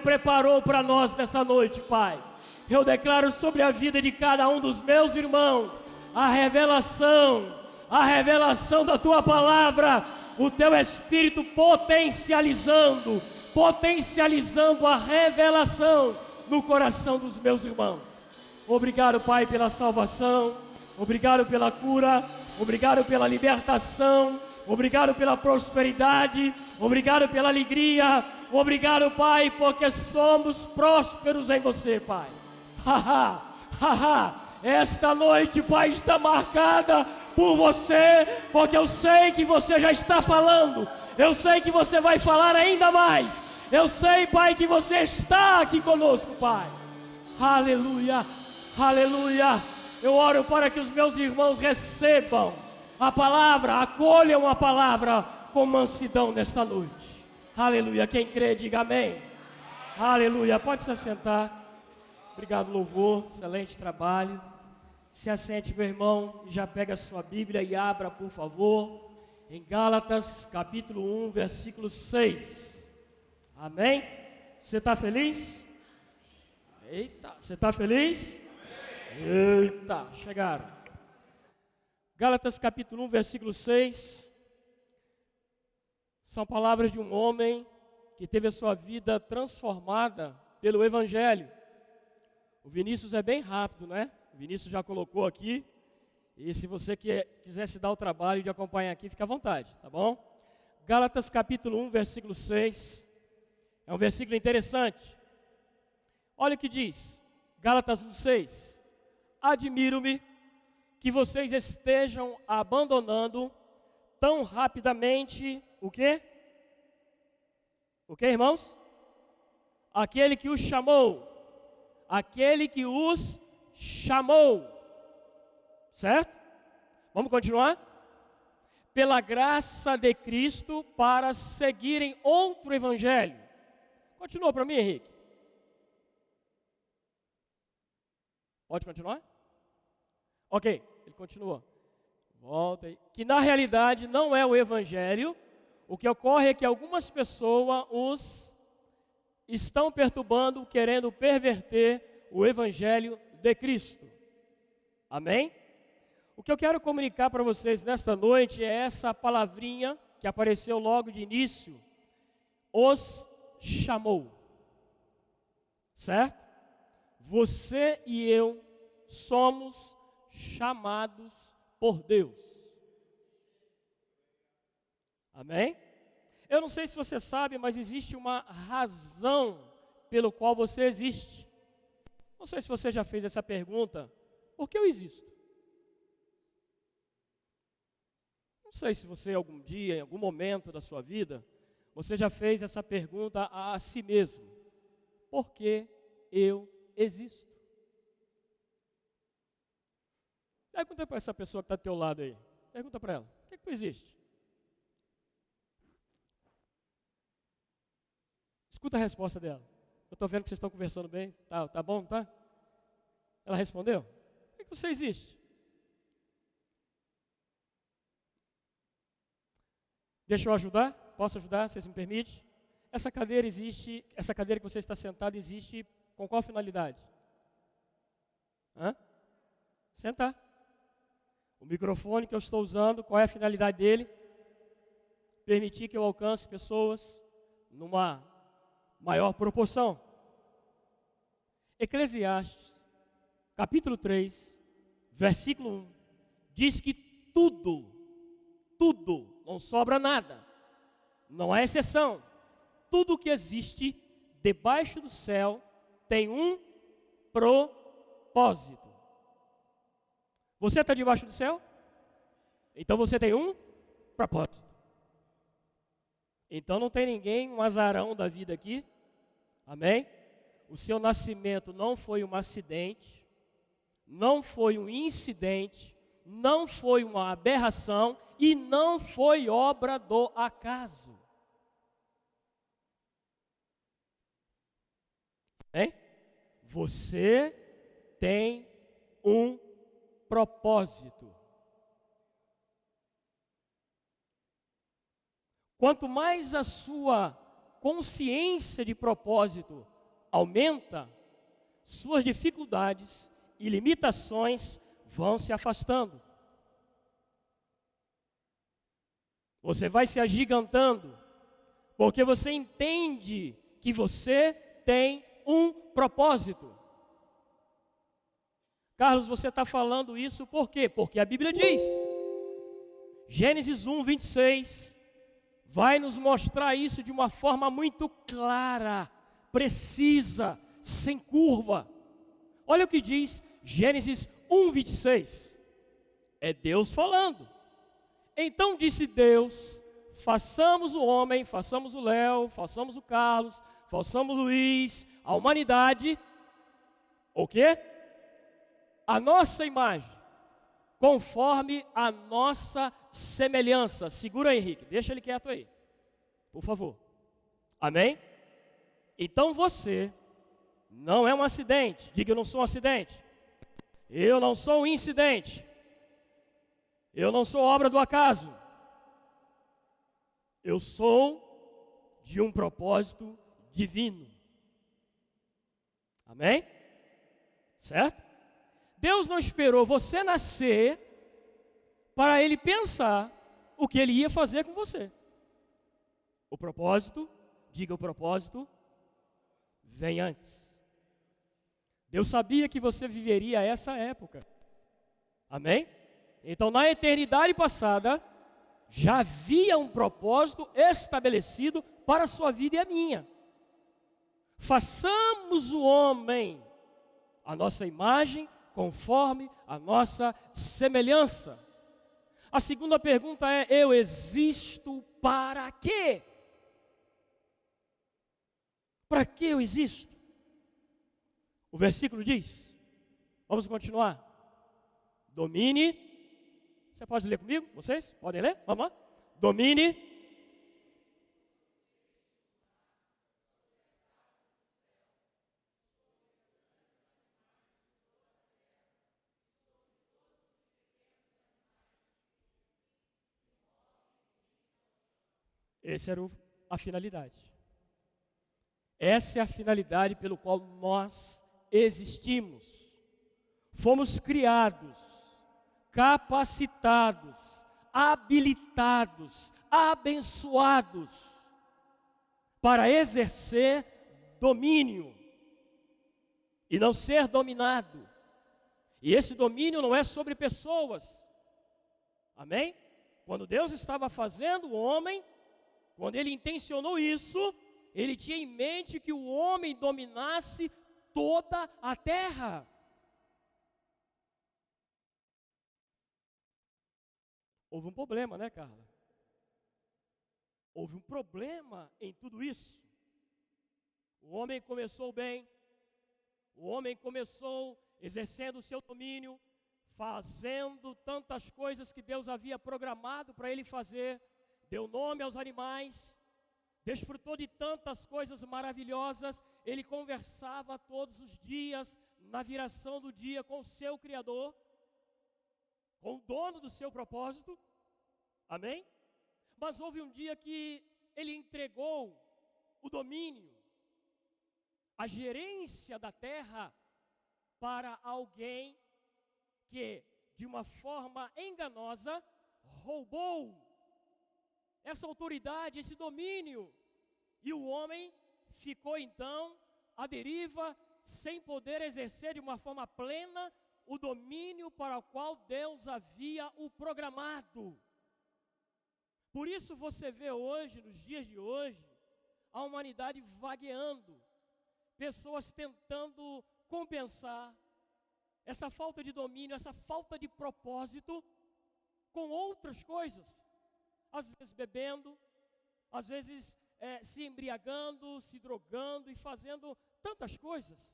preparou para nós nesta noite, Pai. Eu declaro sobre a vida de cada um dos meus irmãos a revelação da Tua palavra, o Teu Espírito potencializando a revelação no coração dos meus irmãos. Obrigado, Pai, pela salvação, obrigado pela cura, obrigado pela libertação, obrigado pela prosperidade, obrigado pela alegria, obrigado, Pai, porque somos prósperos em Você, Pai. Esta noite, Pai, está marcada por Você, porque eu sei que Você já está falando, eu sei que Você vai falar ainda mais, eu sei, Pai, que Você está aqui conosco, Pai. Aleluia, aleluia. Eu oro para que os meus irmãos recebam a palavra, acolham a palavra com mansidão nesta noite. Aleluia. Quem crê, diga amém. Aleluia. Pode se assentar. Obrigado, louvor. Excelente trabalho. Se assente, meu irmão. Já pega a sua Bíblia e abra, por favor, em Gálatas, capítulo 1, versículo 6. Amém? Você está feliz? Eita, você está feliz? Eita, chegaram. Gálatas capítulo 1, versículo 6. São palavras de um homem que teve a sua vida transformada pelo Evangelho. O Vinícius é bem rápido, né? O Vinícius já colocou aqui. E se você quiser se dar o trabalho de acompanhar aqui, fica à vontade, tá bom? Gálatas capítulo 1, versículo 6. É um versículo interessante. Olha o que diz. Gálatas 1, 6. Admiro-me que vocês estejam abandonando tão rapidamente o quê? O quê, irmãos? Aquele que os chamou. Aquele que os chamou. Certo? Vamos continuar? Pela graça de Cristo para seguirem outro evangelho. Continua para mim, Henrique. Pode continuar? Ok, ele continua. Volta aí. Que na realidade não é o evangelho. O que ocorre é que algumas pessoas os estão perturbando, querendo perverter o evangelho de Cristo. Amém? O que eu quero comunicar para vocês nesta noite é essa palavrinha que apareceu logo de início. Os chamou. Certo? Você e eu somos chamados por Deus. Amém? Eu não sei se você sabe, mas existe uma razão pelo qual você existe. Não sei se você já fez essa pergunta. Por que eu existo? Não sei se você algum dia, em algum momento da sua vida, você já fez essa pergunta a si mesmo. Por que eu existo? Pergunta para essa pessoa que está do teu lado aí. Pergunta para ela, por que tu existe? Escuta a resposta dela. Eu estou vendo que vocês estão conversando bem. Tá bom, tá? Ela respondeu, por que você existe? Deixa eu ajudar? Posso ajudar? Vocês me permitem? Essa cadeira que você está sentado existe com qual finalidade? Sentar. O microfone que eu estou usando, qual é a finalidade dele? Permitir que eu alcance pessoas numa maior proporção. Eclesiastes, capítulo 3, versículo 1, diz que tudo, não sobra nada, não há exceção. Tudo que existe debaixo do céu tem um propósito. Você está debaixo do céu? Então você tem um propósito. Então não tem ninguém, um azarão da vida aqui. Amém? O seu nascimento não foi um acidente, não foi um incidente, não foi uma aberração e não foi obra do acaso. Amém? Você tem um propósito. Quanto mais a sua consciência de propósito aumenta, suas dificuldades e limitações vão se afastando. Você vai se agigantando, porque você entende que você tem um propósito. Carlos, você está falando isso por quê? Porque a Bíblia diz, Gênesis 1, 26, vai nos mostrar isso de uma forma muito clara, precisa, sem curva. Olha o que diz Gênesis 1, 26. É Deus falando. Então disse Deus, façamos o homem, façamos o Léo, façamos o Carlos, façamos o Luiz, a humanidade, o quê? A nossa imagem, conforme a nossa semelhança. Segura aí, Henrique, deixa ele quieto aí, por favor. Amém? Então você não é um acidente. Diga, eu não sou um acidente. Eu não sou um incidente. Eu não sou obra do acaso. Eu sou de um propósito divino. Amém? Certo? Deus não esperou você nascer para Ele pensar o que Ele ia fazer com você. O propósito, diga o propósito, vem antes. Deus sabia que você viveria essa época. Amém? Então, na eternidade passada, já havia um propósito estabelecido para a sua vida e a minha. Façamos o homem a nossa imagem, conforme a nossa semelhança. A segunda pergunta é: eu existo para quê? Para que eu existo? O versículo diz, vamos continuar. Domine. Você pode ler comigo? Vocês? Podem ler? Vamos lá? Domine. Essa era a finalidade. Essa é a finalidade pelo qual nós existimos. Fomos criados, capacitados, habilitados, abençoados para exercer domínio e não ser dominado. E esse domínio não é sobre pessoas. Amém? Quando Deus estava fazendo o homem, quando Ele intencionou isso, Ele tinha em mente que o homem dominasse toda a terra. Houve um problema, né, Carla? Houve um problema em tudo isso. O homem começou bem, o homem começou exercendo o seu domínio, fazendo tantas coisas que Deus havia programado para ele fazer, deu nome aos animais, desfrutou de tantas coisas maravilhosas, ele conversava todos os dias, na viração do dia, com o seu Criador, com o dono do seu propósito, amém? Mas houve um dia que ele entregou o domínio, a gerência da terra para alguém que, de uma forma enganosa, roubou essa autoridade, esse domínio, e o homem ficou então à deriva, sem poder exercer de uma forma plena o domínio para o qual Deus havia o programado. Por isso você vê hoje, nos dias de hoje, a humanidade vagueando, pessoas tentando compensar essa falta de domínio, essa falta de propósito com outras coisas, às vezes bebendo, às vezes se embriagando, se drogando e fazendo tantas coisas,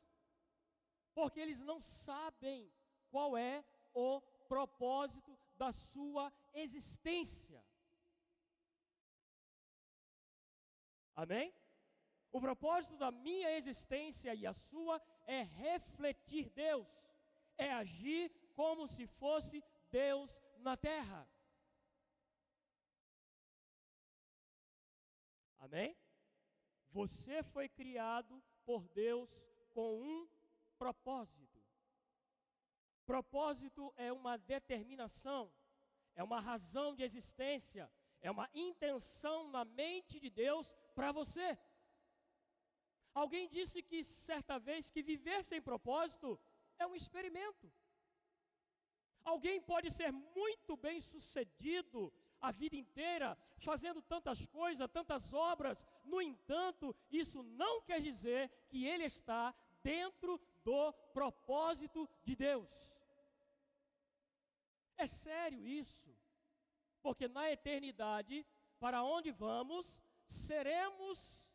porque eles não sabem qual é o propósito da sua existência. Amém? O propósito da minha existência e a sua é refletir Deus, é agir como se fosse Deus na terra. Amém? Você foi criado por Deus com um propósito. Propósito é uma determinação, é uma razão de existência, é uma intenção na mente de Deus para você. Alguém disse que certa vez que viver sem propósito é um experimento. Alguém pode ser muito bem sucedido a vida inteira, fazendo tantas coisas, tantas obras, no entanto, isso não quer dizer que ele está dentro do propósito de Deus. É sério isso, porque na eternidade, para onde vamos, seremos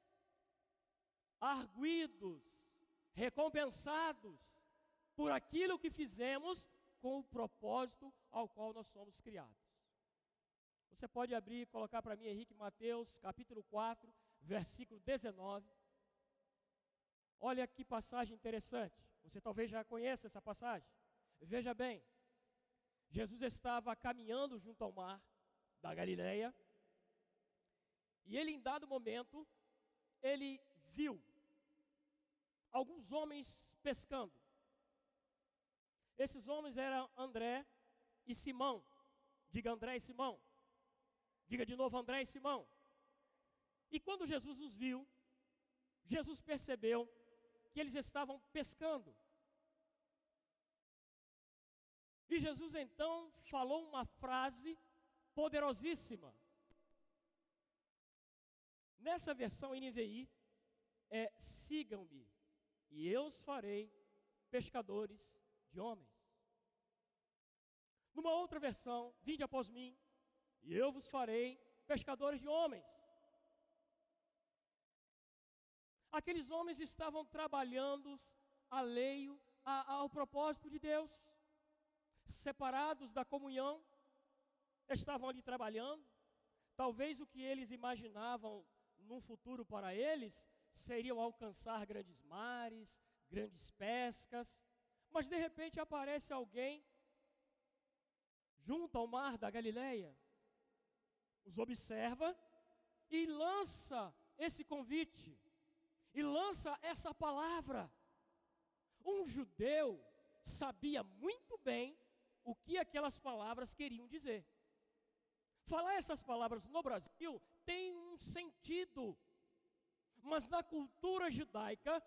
arguidos, recompensados por aquilo que fizemos com o propósito ao qual nós somos criados. Você pode abrir e colocar para mim, Henrique, Mateus, capítulo 4, versículo 19. Olha que passagem interessante. Você talvez já conheça essa passagem. Veja bem, Jesus estava caminhando junto ao mar da Galileia, e ele, em dado momento, ele viu alguns homens pescando. Esses homens eram André e Simão. Diga André e Simão. Diga de novo André e Simão. E quando Jesus os viu, Jesus percebeu que eles estavam pescando. E Jesus então falou uma frase poderosíssima. Nessa versão NVI é: sigam-me e eu os farei pescadores de homens. Numa outra versão, vinde após mim e eu vos farei pescadores de homens. Aqueles homens estavam trabalhando alheio ao propósito de Deus, separados da comunhão, estavam ali trabalhando. Talvez o que eles imaginavam num futuro para eles seriam alcançar grandes mares, grandes pescas, mas de repente aparece alguém junto ao mar da Galileia, os observa e lança esse convite, e lança essa palavra. Um judeu sabia muito bem o que aquelas palavras queriam dizer. Falar essas palavras no Brasil tem um sentido, mas na cultura judaica,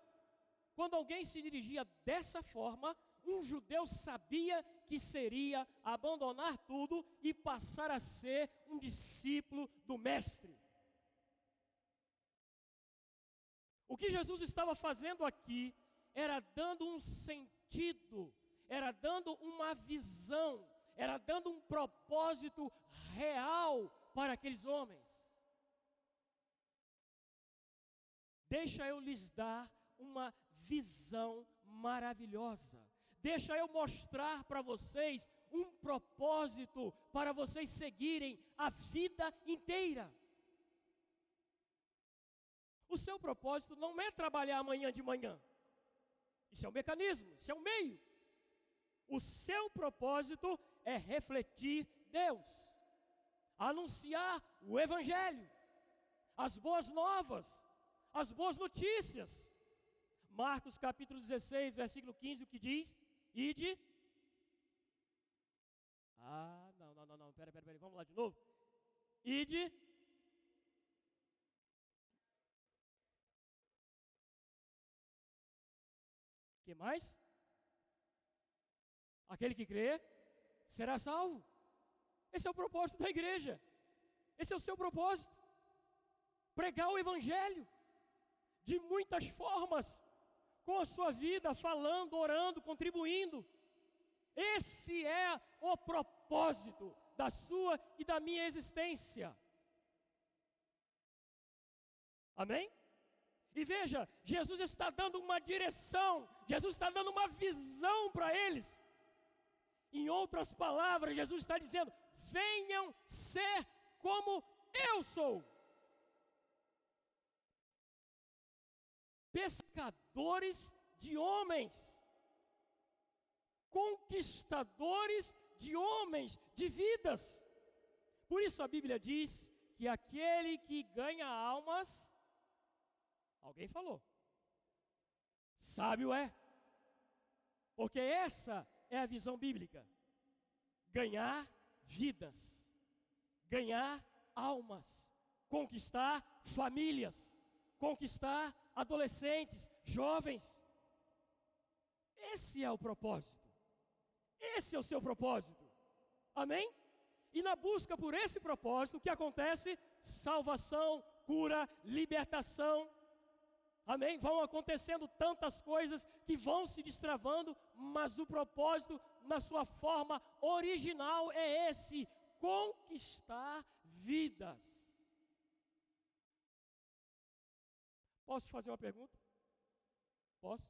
quando alguém se dirigia dessa forma, um judeu sabia que seria abandonar tudo e passar a ser um discípulo do mestre. O que Jesus estava fazendo aqui era dando um sentido, era dando uma visão, era dando um propósito real para aqueles homens. Deixa eu lhes dar uma visão maravilhosa. Deixa eu mostrar para vocês um propósito para vocês seguirem a vida inteira. O seu propósito não é trabalhar amanhã de manhã. Isso é um mecanismo, isso é um meio. O seu propósito é refletir Deus, anunciar o Evangelho, as boas novas, as boas notícias. Marcos capítulo 16, versículo 15, o que diz? Ide. Não, pera, vamos lá de novo. Ide. Que mais? Aquele que crê será salvo. Esse é o propósito da igreja. Esse é o seu propósito. Pregar o Evangelho de muitas formas, com a sua vida, falando, orando, contribuindo. Esse é o propósito da sua e da minha existência. Amém? E veja, Jesus está dando uma direção, Jesus está dando uma visão para eles. Em outras palavras, Jesus está dizendo: venham ser como eu sou. Pescadores de homens, conquistadores de homens, de vidas. Por isso a Bíblia diz que aquele que ganha almas, alguém falou, sábio é. Porque essa é a visão bíblica. Ganhar vidas, ganhar almas, conquistar famílias, conquistar adolescentes, jovens. Esse é o propósito. Esse é o seu propósito. Amém? E na busca por esse propósito, o que acontece? Salvação, cura, libertação. Amém? Vão acontecendo tantas coisas que vão se destravando, mas o propósito, na sua forma original, é esse: conquistar vidas. Posso te fazer uma pergunta? Posso?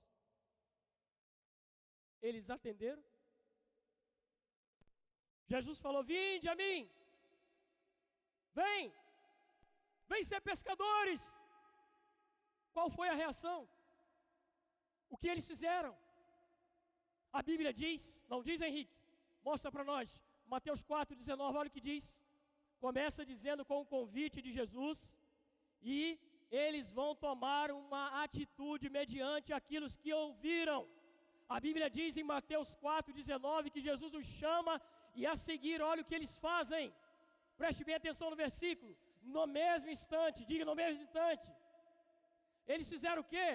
Eles atenderam? Jesus falou: vinde a mim, vem ser pescadores. Qual foi a reação? O que eles fizeram? A Bíblia diz, não diz, Henrique? Mostra para nós, Mateus 4,19, olha o que diz. Começa dizendo com o convite de Jesus, e eles vão tomar uma atitude mediante aquilo que ouviram. A Bíblia diz em Mateus 4,19 que Jesus os chama, e a seguir, olha o que eles fazem. Preste bem atenção no versículo. No mesmo instante, diga no mesmo instante. Eles fizeram o quê?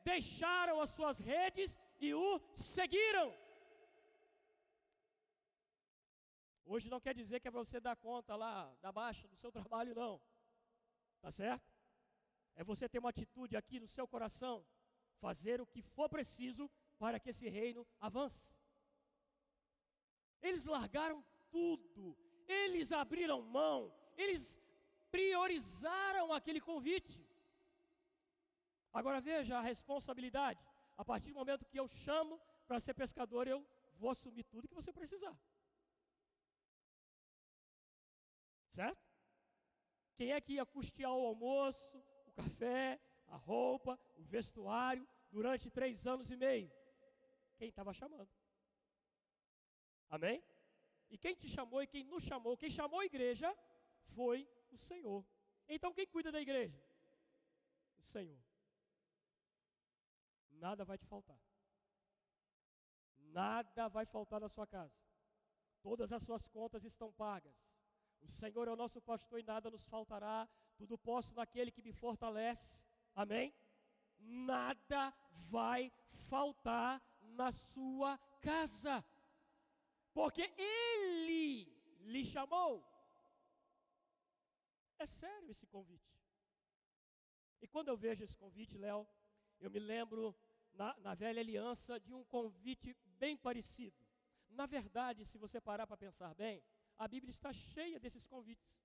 Deixaram as suas redes e o seguiram. Hoje não quer dizer que é para você dar conta lá da baixa do seu trabalho, não. Tá certo? É você ter uma atitude aqui no seu coração, fazer o que for preciso para que esse reino avance. Eles largaram tudo, eles abriram mão, eles priorizaram aquele convite. Agora veja a responsabilidade. A partir do momento que eu chamo para ser pescador, eu vou assumir tudo que você precisar. Certo? Quem é que ia custear o almoço, o café, a roupa, o vestuário durante 3 anos e meio? Quem estava chamando. Amém? E quem te chamou e quem nos chamou, quem chamou a igreja, foi o Senhor. Então quem cuida da igreja? O Senhor. Nada vai te faltar. Nada vai faltar na sua casa. Todas as suas contas estão pagas. O Senhor é o nosso pastor e nada nos faltará. Tudo posso naquele que me fortalece. Amém? Nada vai faltar na sua casa. Porque Ele lhe chamou. É sério esse convite. E quando eu vejo esse convite, Léo, eu me lembro na velha aliança de um convite bem parecido. Na verdade, se você parar para pensar bem, a Bíblia está cheia desses convites.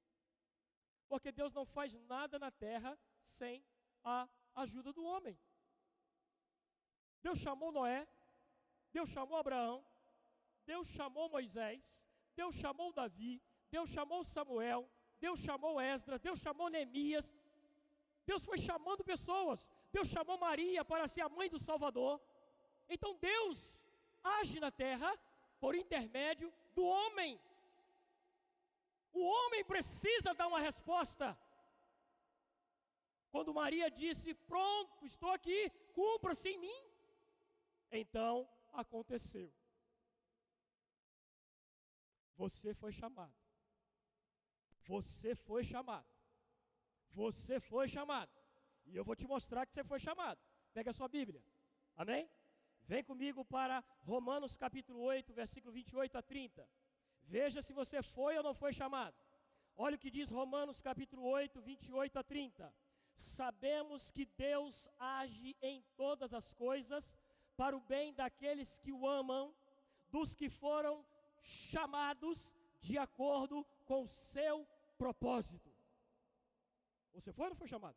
Porque Deus não faz nada na terra sem a ajuda do homem. Deus chamou Noé, Deus chamou Abraão, Deus chamou Moisés, Deus chamou Davi, Deus chamou Samuel, Deus chamou Esdras, Deus chamou Neemias. Deus foi chamando pessoas. Deus chamou Maria para ser a mãe do Salvador. Então Deus age na terra por intermédio do homem. O homem precisa dar uma resposta. Quando Maria disse: pronto, estou aqui, cumpra-se em mim. Então aconteceu. Você foi chamado. Você foi chamado. Você foi chamado. E eu vou te mostrar que você foi chamado. Pega a sua Bíblia. Amém? Vem comigo para Romanos capítulo 8, versículo 28 a 30. Veja se você foi ou não foi chamado. Olha o que diz Romanos capítulo 8, 28 a 30. Sabemos que Deus age em todas as coisas para o bem daqueles que o amam, dos que foram chamados de acordo com o seu propósito. Você foi ou não foi chamado?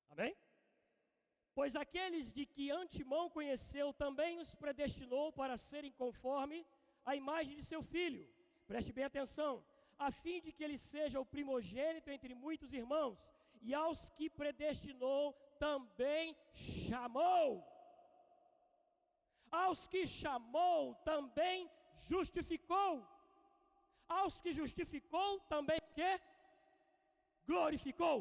Amém? Pois aqueles de que antemão conheceu, também os predestinou para serem conforme a imagem de seu Filho. Preste bem atenção. A fim de que ele seja o primogênito entre muitos irmãos. E aos que predestinou, também chamou. Aos que chamou, também justificou. Aos que justificou, também o quê? Glorificou.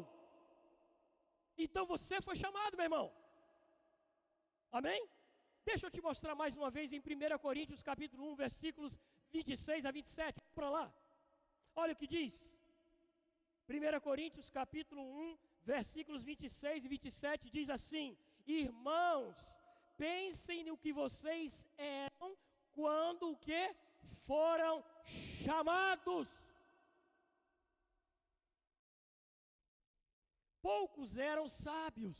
Então você foi chamado, meu irmão. Amém? Deixa eu te mostrar mais uma vez em 1 Coríntios capítulo 1, versículos 26 a 27. Para lá. Olha o que diz. 1 Coríntios capítulo 1, versículos 26 e 27 diz assim: irmãos, pensem no que vocês eram quando o que? Foram chamados. Poucos eram sábios,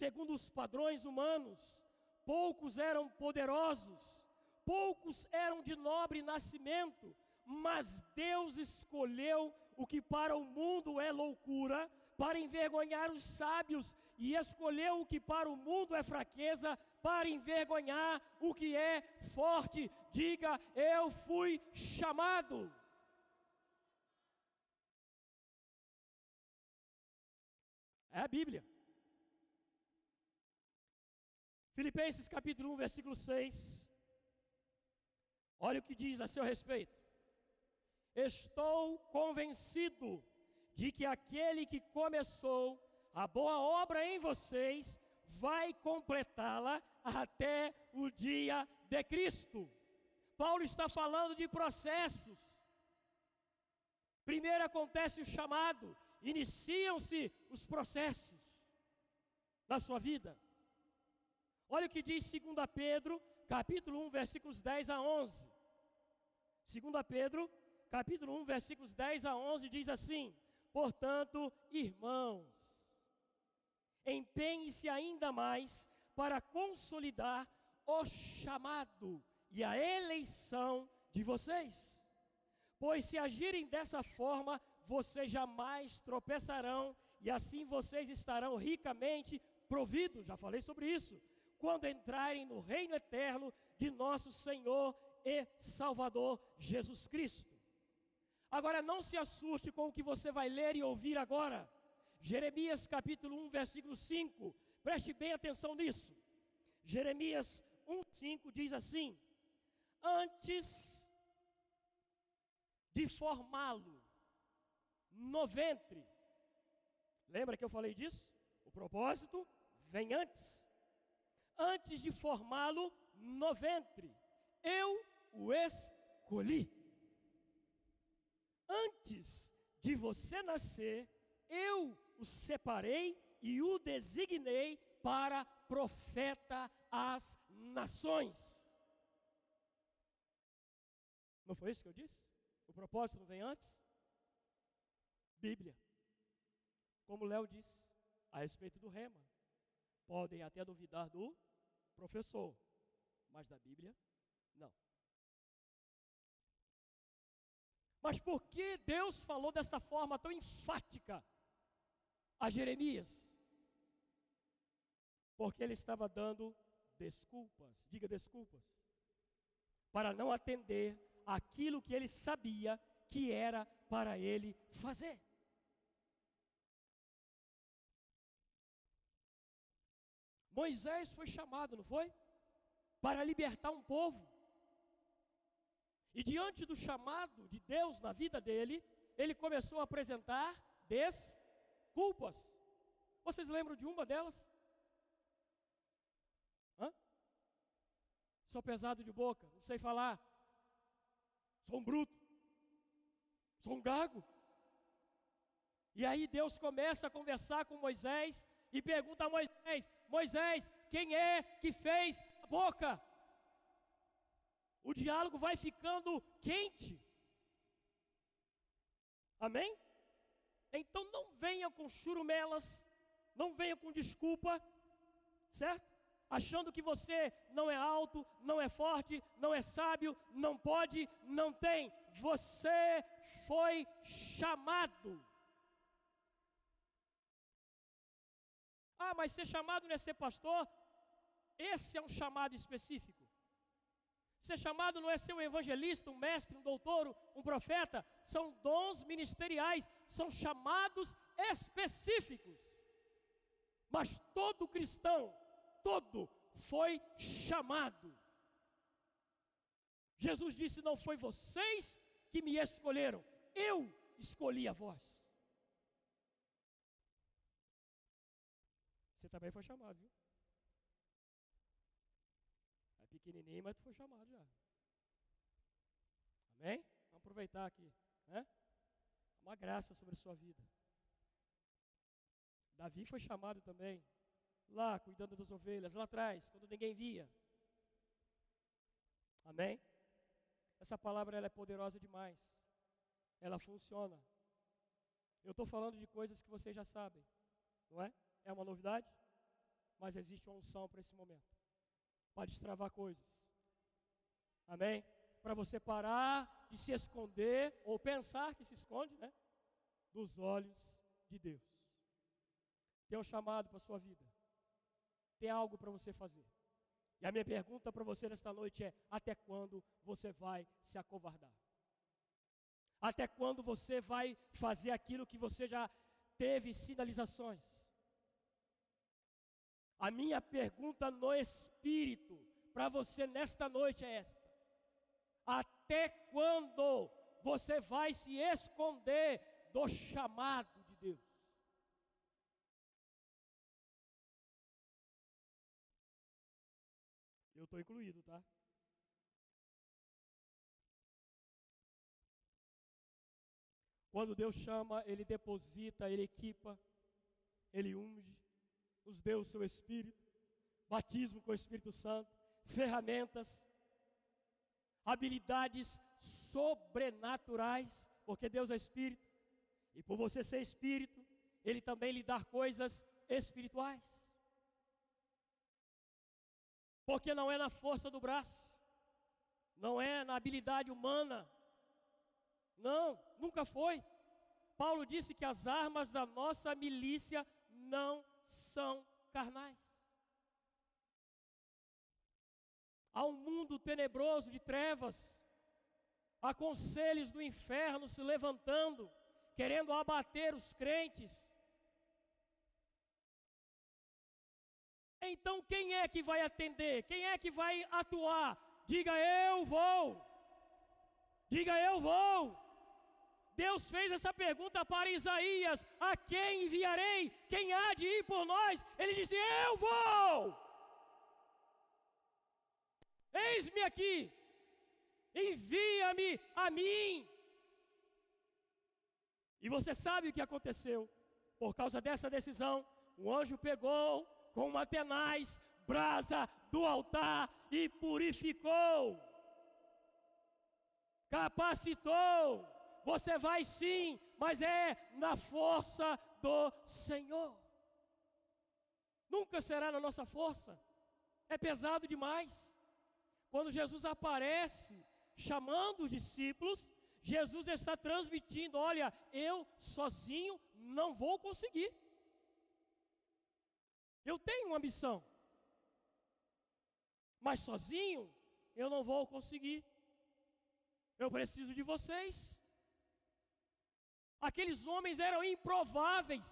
segundo os padrões humanos, poucos eram poderosos, poucos eram de nobre nascimento, mas Deus escolheu o que para o mundo é loucura, para envergonhar os sábios, e escolheu o que para o mundo é fraqueza, para envergonhar o que é forte. Diga: eu fui chamado. É a Bíblia. Filipenses capítulo 1, versículo 6. Olha o que diz a seu respeito. Estou convencido de que aquele que começou a boa obra em vocês vai completá-la até o dia de Cristo. Paulo está falando de processos. Primeiro acontece o chamado, iniciam-se os processos na sua vida. Olha o que diz 2 Pedro, capítulo 1, versículos 10 a 11. 2 Pedro, capítulo 1, versículos 10 a 11, diz assim: portanto, irmãos, empenhem-se ainda mais para consolidar o chamado e a eleição de vocês. Pois se agirem dessa forma, vocês jamais tropeçarão e assim vocês estarão ricamente providos, já falei sobre isso, quando entrarem no reino eterno de nosso Senhor e Salvador Jesus Cristo. Agora não se assuste com o que você vai ler e ouvir agora. Jeremias capítulo 1, versículo 5, preste bem atenção nisso. Jeremias 1, 5 diz assim: antes de formá-lo no ventre, lembra que eu falei disso? O propósito vem antes. Antes de formá-lo no ventre, eu o escolhi. Antes de você nascer, eu o separei e o designei para profeta às nações. Não foi isso que eu disse? O propósito não vem antes? Bíblia. Como Léo disse a respeito do rema. Podem até duvidar do professor, mas da Bíblia, não. Mas por que Deus falou desta forma tão enfática a Jeremias? Porque ele estava dando desculpas, diga desculpas, para não atender aquilo que ele sabia que era para ele fazer. Moisés foi chamado, não foi? Para libertar um povo. E diante do chamado de Deus na vida dele, ele começou a apresentar desculpas. Vocês lembram de uma delas? Sou pesado de boca, não sei falar. Sou um bruto. Sou um gago. E aí Deus começa a conversar com Moisés e pergunta a Moisés: Moisés, quem é que fez a boca? O diálogo vai ficando quente. Amém? Então não venha com churumelas, não venha com desculpa, certo? Achando que você não é alto, não é forte, não é sábio, não pode, não tem. Você foi chamado. Ah, mas ser chamado não é ser pastor? Esse é um chamado específico. Ser chamado não é ser um evangelista, um mestre, um doutor, um profeta. São dons ministeriais, são chamados específicos. Mas todo cristão, todo foi chamado. Jesus disse: não foi vocês que me escolheram, eu escolhi a vós. Você também foi chamado, viu? Pequenininho, mas tu foi chamado já. Amém? Vamos aproveitar aqui, né? Uma graça sobre a sua vida. Davi foi chamado também, lá cuidando das ovelhas, lá atrás, quando ninguém via. Amém? Essa palavra ela é poderosa demais. Ela funciona. Eu estou falando de coisas que vocês já sabem, não é? É uma novidade, mas existe uma unção para esse momento. Pode destravar coisas. Amém? Para você parar de se esconder, ou pensar que se esconde, né? Dos olhos de Deus. Tem um chamado para a sua vida. Tem algo para você fazer. E a minha pergunta para você nesta noite é: até quando você vai se acovardar? Até quando você vai fazer aquilo que você já teve sinalizações? A minha pergunta no Espírito para você nesta noite é esta: até quando você vai se esconder do chamado de Deus? Eu estou incluído, tá? Quando Deus chama, Ele deposita, Ele equipa, Ele unge, nos deu o seu Espírito, batismo com o Espírito Santo, ferramentas, habilidades sobrenaturais, porque Deus é Espírito, e por você ser Espírito, Ele também lhe dá coisas espirituais. Porque não é na força do braço, não é na habilidade humana, não, nunca foi. Paulo disse que as armas da nossa milícia não são carnais. Há um mundo tenebroso de trevas, há conselhos do inferno se levantando, querendo abater os crentes. Então quem é que vai atender? Quem é que vai atuar? Diga eu vou. Diga eu vou. Deus fez essa pergunta para Isaías: a quem enviarei? Quem há de ir por nós? Ele disse: eu vou. Eis-me aqui. Envia-me a mim. E você sabe o que aconteceu? Por causa dessa decisão, o anjo pegou com uma tenaz brasa do altar e purificou, capacitou. Você vai sim, mas é na força do Senhor. Nunca será na nossa força. É pesado demais. Quando Jesus aparece chamando os discípulos, Jesus está transmitindo: olha, eu sozinho não vou conseguir. Eu tenho uma missão, mas sozinho eu não vou conseguir. Eu preciso de vocês. Aqueles homens eram improváveis,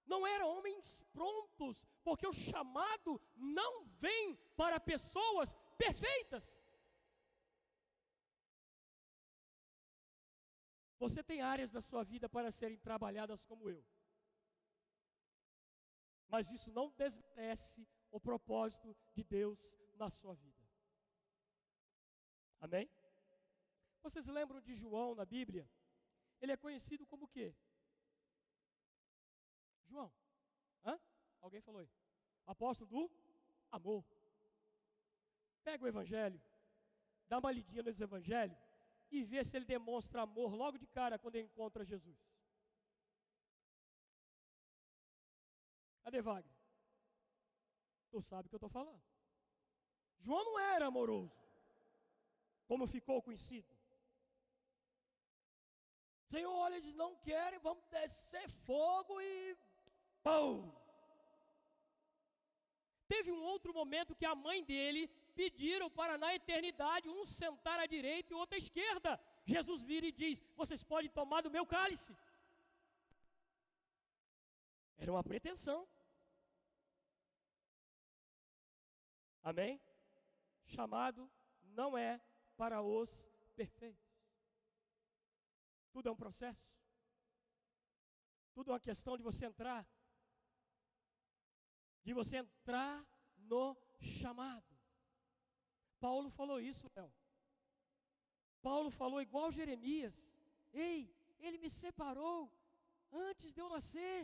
não eram homens prontos, porque o chamado não vem para pessoas perfeitas. Você tem áreas da sua vida para serem trabalhadas como eu, mas isso não desmerece o propósito de Deus na sua vida. Amém? Vocês lembram de João na Bíblia? Ele é conhecido como o quê? João. Hã? Alguém falou aí. Apóstolo do amor. Pega o Evangelho, dá uma lidinha nesse Evangelho e vê se ele demonstra amor logo de cara quando ele encontra Jesus. Cadê Wagner? Tu sabe o que eu estou falando. João não era amoroso, como ficou conhecido. Senhor, olha, eles não querem, vamos descer fogo e... pum! Teve um outro momento que a mãe dele pediram para na eternidade um sentar à direita e o outro à esquerda. Jesus vira e diz: vocês podem tomar do meu cálice. Era uma pretensão. Amém? Chamado não é para os perfeitos. Tudo é um processo. Tudo é uma questão de você entrar. De você entrar no chamado. Paulo falou isso, Léo. Paulo falou igual Jeremias. Ei, ele me separou antes de eu nascer.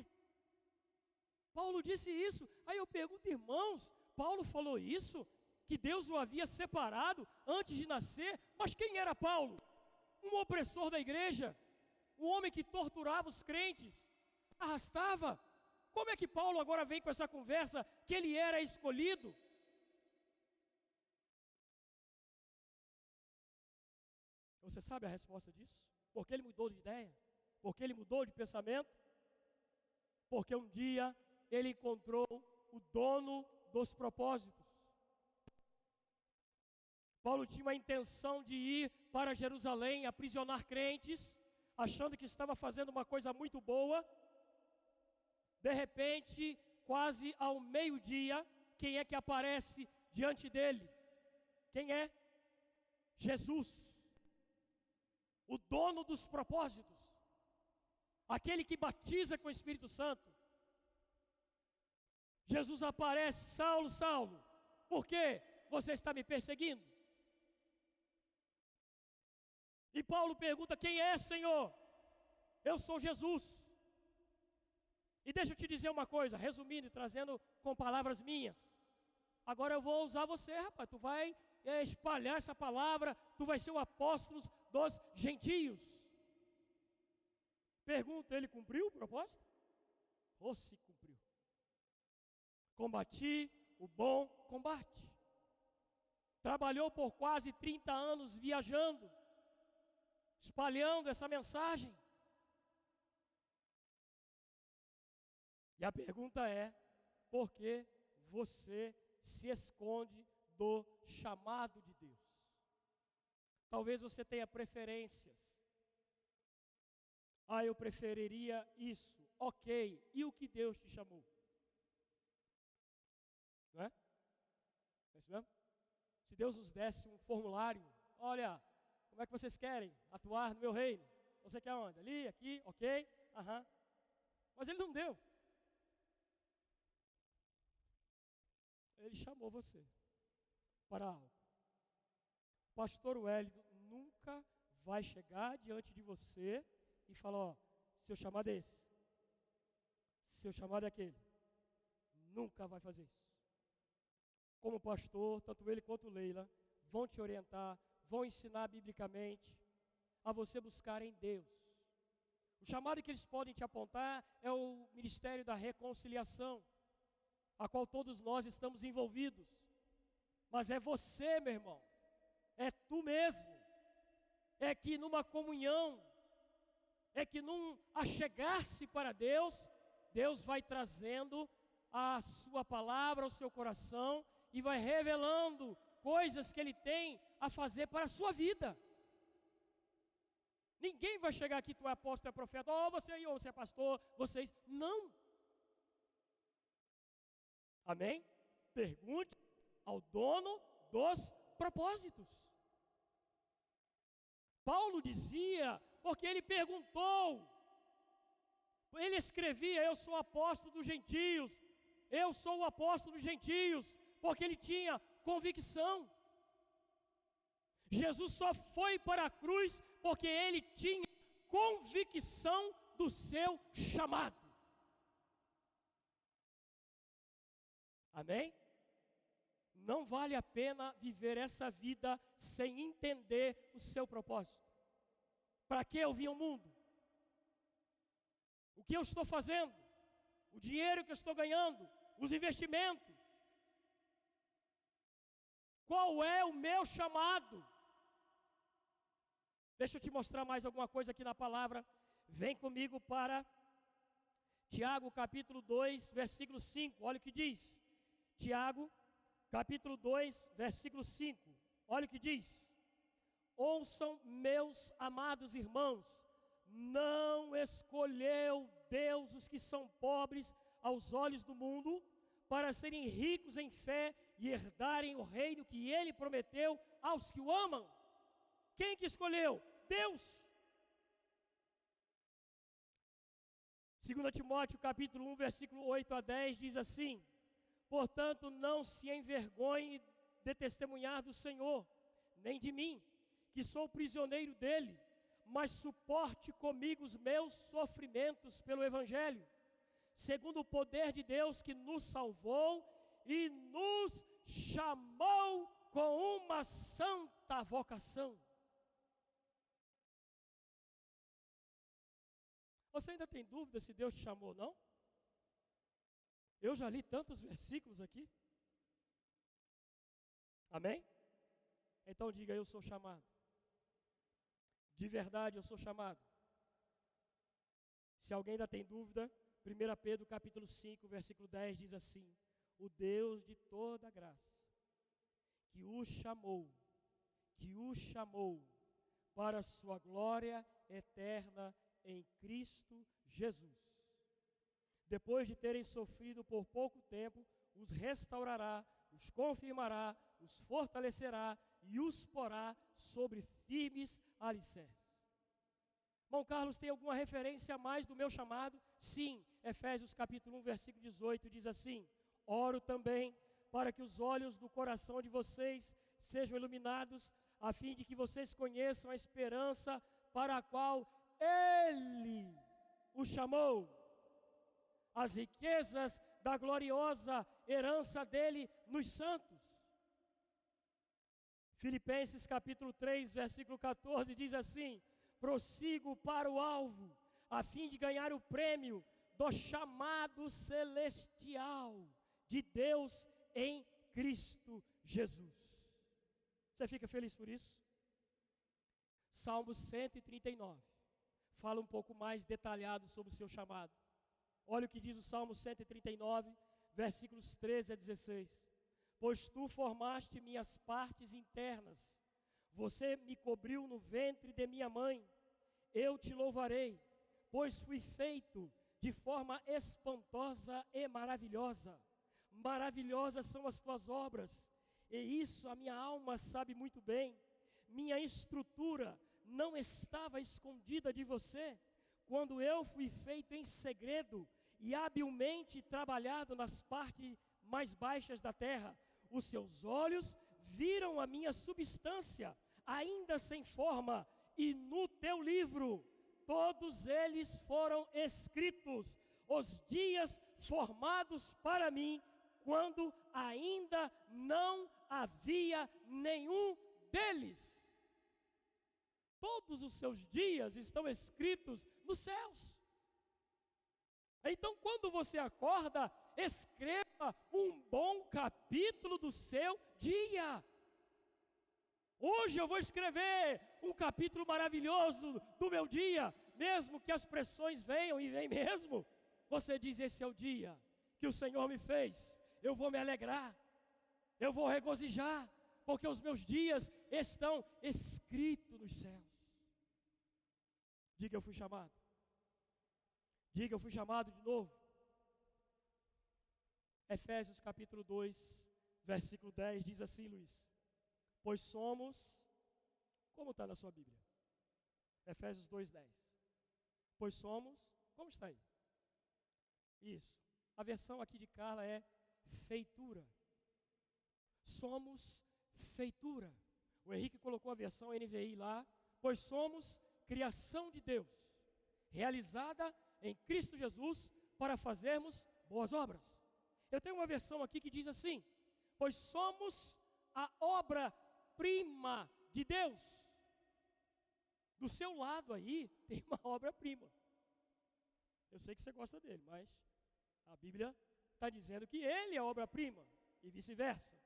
Paulo disse isso. Aí eu pergunto, irmãos, Paulo falou isso? Que Deus o havia separado antes de nascer? Mas quem era Paulo? Um opressor da igreja, um homem que torturava os crentes, arrastava. Como é que Paulo agora vem com essa conversa que ele era escolhido? Você sabe a resposta disso? Porque ele mudou de ideia? Porque ele mudou de pensamento? Porque um dia ele encontrou o dono dos propósitos. Paulo tinha a intenção de ir para Jerusalém, aprisionar crentes, achando que estava fazendo uma coisa muito boa. De repente, quase ao meio-dia, quem é que aparece diante dele? Quem é? Jesus, o dono dos propósitos, aquele que batiza com o Espírito Santo. Jesus aparece: Saulo, Saulo, por que você está me perseguindo? E Paulo pergunta: quem é, Senhor? Eu sou Jesus. E deixa eu te dizer uma coisa, resumindo e trazendo com palavras minhas. Agora eu vou usar você, rapaz. Tu vai espalhar essa palavra, tu vai ser o apóstolo dos gentios. Pergunta: ele cumpriu o propósito? Ou se cumpriu? Combati o bom combate. Trabalhou por quase 30 anos viajando, espalhando essa mensagem. E a pergunta é: por que você se esconde do chamado de Deus? Talvez você tenha preferências. Ah, eu preferiria isso. Ok, e o que Deus te chamou? Não é? É isso mesmo? Se Deus nos desse um formulário: olha, como é que vocês querem atuar no meu reino? Você quer onde? Ali, aqui, ok? Aham. Mas Ele não deu. Ele chamou você para algo. O pastor Wellington nunca vai chegar diante de você e falar: ó, seu chamado é esse, seu chamado é aquele. Nunca vai fazer isso. Como pastor, tanto ele quanto Leila vão te orientar, vão ensinar biblicamente a você buscar em Deus. O chamado que eles podem te apontar é o ministério da reconciliação, a qual todos nós estamos envolvidos. Mas é você, meu irmão, é tu mesmo, é que numa comunhão, é que num achegar-se para Deus, Deus vai trazendo a sua palavra ao seu coração e vai revelando coisas que Ele tem a fazer para a sua vida. Ninguém vai chegar aqui: tu é apóstolo, tu é profeta, ou você é pastor, vocês, não. Amém? Pergunte ao dono dos propósitos. Paulo dizia, porque ele perguntou, ele escrevia: eu sou apóstolo dos gentios, eu sou o apóstolo dos gentios, porque ele tinha convicção. Jesus só foi para a cruz porque ele tinha convicção do seu chamado. Amém? Não vale a pena viver essa vida sem entender o seu propósito. Para que eu vim ao mundo? O que eu estou fazendo? O dinheiro que eu estou ganhando? Os investimentos? Qual é o meu chamado? Deixa eu te mostrar mais alguma coisa aqui na palavra. Vem comigo para Tiago capítulo 2, versículo 5. Olha o que diz. Tiago capítulo 2, versículo 5. Olha o que diz. Ouçam, meus amados irmãos, não escolheu Deus os que são pobres aos olhos do mundo, para serem ricos em fé e herdarem o reino que Ele prometeu aos que o amam. Quem que escolheu? Deus. 2 Timóteo capítulo 1, versículo 8 a 10 diz assim: portanto, não se envergonhe de testemunhar do Senhor, nem de mim, que sou prisioneiro dele, mas suporte comigo os meus sofrimentos pelo Evangelho, segundo o poder de Deus que nos salvou e nos chamou com uma santa vocação. Você ainda tem dúvida se Deus te chamou ou não? Eu já li tantos versículos aqui. Amém? Então diga: eu sou chamado. De verdade eu sou chamado. Se alguém ainda tem dúvida, 1 Pedro capítulo 5, versículo 10 diz assim: o Deus de toda graça, que o chamou para a sua glória eterna em Cristo Jesus, depois de terem sofrido por pouco tempo, os restaurará, os confirmará, os fortalecerá e os porá sobre firmes alicerces. Irmão Carlos, tem alguma referência a mais do meu chamado? Sim, Efésios capítulo 1, versículo 18 diz assim: oro também para que os olhos do coração de vocês sejam iluminados, a fim de que vocês conheçam a esperança para a qual Ele o chamou, as riquezas da gloriosa herança dele nos santos. Filipenses capítulo 3, versículo 14 diz assim: prossigo para o alvo, a fim de ganhar o prêmio do chamado celestial de Deus em Cristo Jesus. Você fica feliz por isso? Salmo 139 fala um pouco mais detalhado sobre o seu chamado. Olha o que diz o Salmo 139, versículos 13 a 16. Pois tu formaste minhas partes internas, você me cobriu no ventre de minha mãe. Eu te louvarei, pois fui feito de forma espantosa e maravilhosa. Maravilhosas são as tuas obras, e isso a minha alma sabe muito bem. Minha estrutura não estava escondida de você, quando eu fui feito em segredo e habilmente trabalhado nas partes mais baixas da terra. Os seus olhos viram a minha substância, ainda sem forma, e no teu livro todos eles foram escritos, os dias formados para mim, quando ainda não havia nenhum deles. Todos os seus dias estão escritos nos céus. Então, quando você acorda, escreva um bom capítulo do seu dia. Hoje eu vou escrever um capítulo maravilhoso do meu dia, mesmo que as pressões venham, e vem mesmo. Você diz: esse é o dia que o Senhor me fez, eu vou me alegrar, eu vou regozijar, porque os meus dias estão escritos nos céus. Diga: eu fui chamado. Diga: eu fui chamado de novo. Efésios capítulo 2, versículo 10 diz assim, Luiz: pois somos, como está na sua Bíblia? Efésios 2:10. Pois somos, como está aí? Isso, a versão aqui de Carla é feitura. Somos feitura. O Henrique colocou a versão NVI lá. Pois somos criação de Deus, realizada em Cristo Jesus, para fazermos boas obras. Eu tenho uma versão aqui que diz assim: pois somos a obra-prima de Deus. Do seu lado aí tem uma obra-prima. Eu sei que você gosta dele, mas a Bíblia está dizendo que ele é a obra-prima, e vice-versa.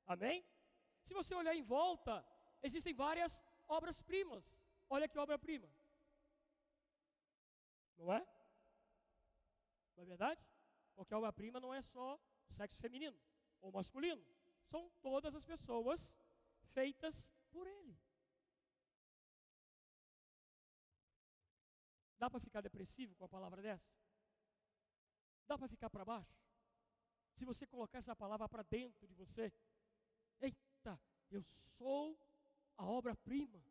Amém? Se você olhar em volta, existem várias obras-primas. Olha que obra-prima. Não é? Não é verdade? Porque a obra-prima não é só sexo feminino ou masculino. São todas as pessoas feitas por ele. Dá para ficar depressivo com a palavra dessa? Dá para ficar para baixo? Se você colocar essa palavra para dentro de você: eita, eu sou a obra-prima.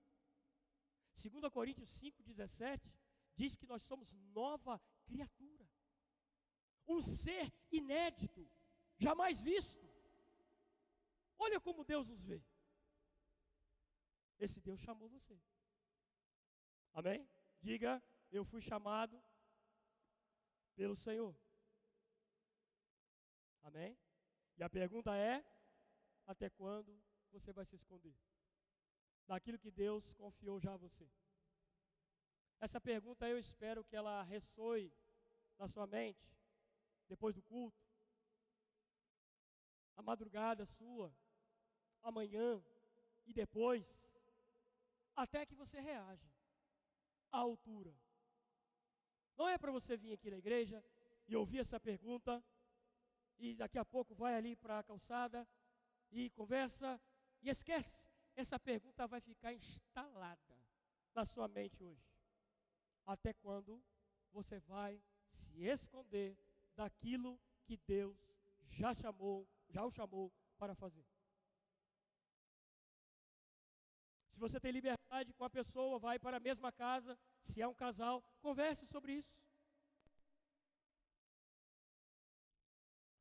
2 Coríntios 5:17 diz que nós somos nova criatura, um ser inédito, jamais visto, Olha como Deus nos vê. Esse Deus chamou você. Amém? Diga, eu fui chamado pelo Senhor. Amém? E a pergunta é, até quando você vai se esconder daquilo que Deus confiou já a você? Essa pergunta eu espero que ela ressoe na sua mente, depois do culto, a madrugada sua, amanhã e depois, até que você reaja à altura. Não é para você vir aqui na igreja e ouvir essa pergunta e daqui a pouco vai ali para a calçada e conversa e esquece. Essa pergunta vai ficar instalada na sua mente hoje. Até quando você vai se esconder daquilo que Deus já o chamou para fazer? Se você tem liberdade com a pessoa, vai para a mesma casa, se é um casal, converse sobre isso.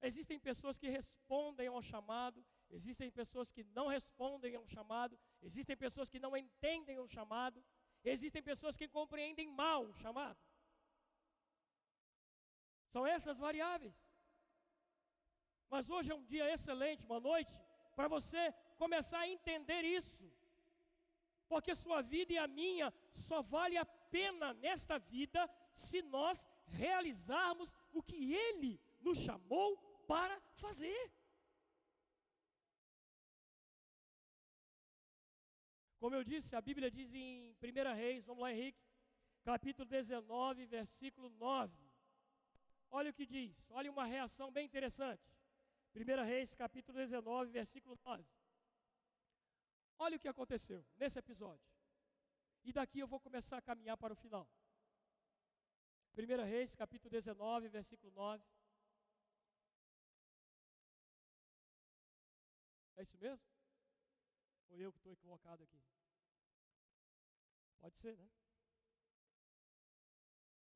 Existem pessoas que respondem ao chamado, existem pessoas que não respondem ao chamado, existem pessoas que não entendem o chamado, existem pessoas que compreendem mal o chamado. São essas variáveis. Mas hoje é um dia excelente, uma noite, para você começar a entender isso. Porque sua vida e a minha só vale a pena nesta vida se nós realizarmos o que Ele nos chamou para fazer. Como eu disse, a Bíblia diz em 1 Reis, vamos lá, Henrique, capítulo 19, versículo 9. Olha o que diz, olha uma reação bem interessante. 1 Reis, capítulo 19, versículo 9. Olha o que aconteceu nesse episódio. E daqui eu vou começar a caminhar para o final. 1 Reis, capítulo 19, versículo 9. É isso mesmo? Ou eu que estou equivocado aqui? Pode ser, né?